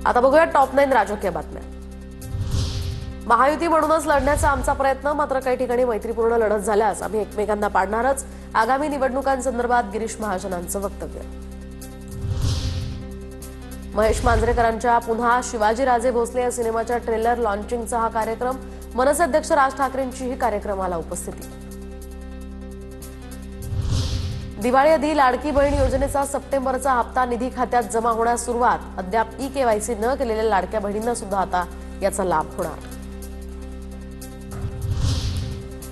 आता बघूया टॉप 9 राजकीय बातम्या। महायुती म्हणूनच लढण्याचा आमचा प्रयत्न, मात्र काही ठिकाणी मैत्रीपूर्ण लढत झाल्यास आम्ही एकमेकांना पाडणारच। आगामी निवडणुकांसंदर्भात गिरीश महाजनांचं वक्तव्य। महेश मांजरेकरांच्या पुन्हा शिवाजीराजे भोसले या सिनेमाच्या ट्रेलर लॉन्चिंगचा हा कार्यक्रम। मनसे अध्यक्ष राज ठाकरेंचीही कार्यक्रमाला उपस्थिती। दिवाळीआधी लाडकी बहीण योजनेचा सप्टेंबरचा हप्ता निधी खात्यात जमा होण्यास सुरुवात। अद्याप ई-केवायसी न केलेल्या लाडक्या बहिणींना सुद्धा आता याचा लाभ होणार।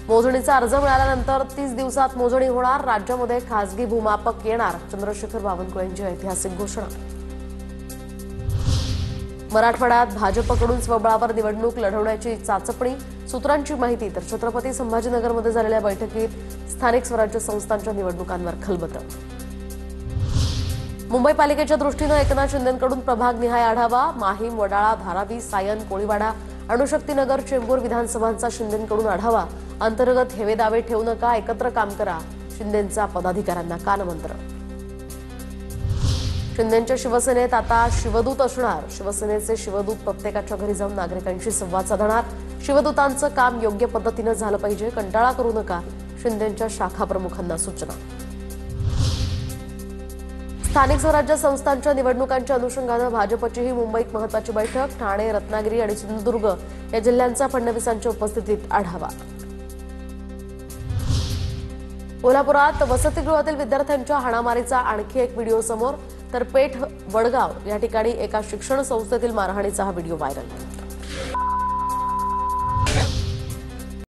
मोजणीचा अर्ज मिळाल्यानंतर 30 दिवसात मोजणी होणार। राज्यामध्ये खासगी भूमापक येणार। चंद्रशेखर बावनकुळेंची ऐतिहासिक घोषणा। मराठवाड्यात भाजपकडून स्वबळावर निवडणूक लढवण्याची चाचपणी, सूत्रांची माहिती। तर छत्रपती संभाजीनगरमध्ये झालेल्या बैठकीत स्थानिक स्वराज्य संस्थांच्या निवडणुकांवर खलबतं। मुंबई पालिकेच्या दृष्टीनं एकनाथ शिंदेंकडून प्रभागनिहाय आढावा। माहीम, वडाळा, धारावी, सायन, कोळीवाडा, अणुशक्तीनगर, चेंबूर विधानसभांचा शिंदेंकडून आढावा। अंतर्गत हेवेदावे ठेवू नका, एकत्र काम करा। शिंदेंचा पदाधिकाऱ्यांना कानमंत्र। शिंदेंच्या शिवसेनेत आता शिवदूत असणार। शिवसेनेचे शिवदूत प्रत्येकाच्या घरी जाऊन नागरिकांशी संवाद साधणार। शिवदूतांचं काम योग्य पद्धतीनं झालं पाहिजे, कंटाळा करू नका। शिंदेंच्या शाखा प्रमुखांना सूचना। स्थानिक स्वराज्य संस्थांच्या निवडणुकांच्या अनुषंगानं भाजपची ही मुंबईत महत्त्वाची बैठक। ठाणे, रत्नागिरी आणि सिंधुदुर्ग या जिल्ह्यांचा फडणवीसांच्या उपस्थितीत आढावा। कोल्हापुरात वसतिगृहातील विद्यार्थ्यांच्या हाणामारीचा आणखी एक व्हिडिओ समोर। तर पेठ, वडगाव या ठिकाणी एका शिक्षण संस्थेतील मारहाणीचा हा व्हिडिओ व्हायरल।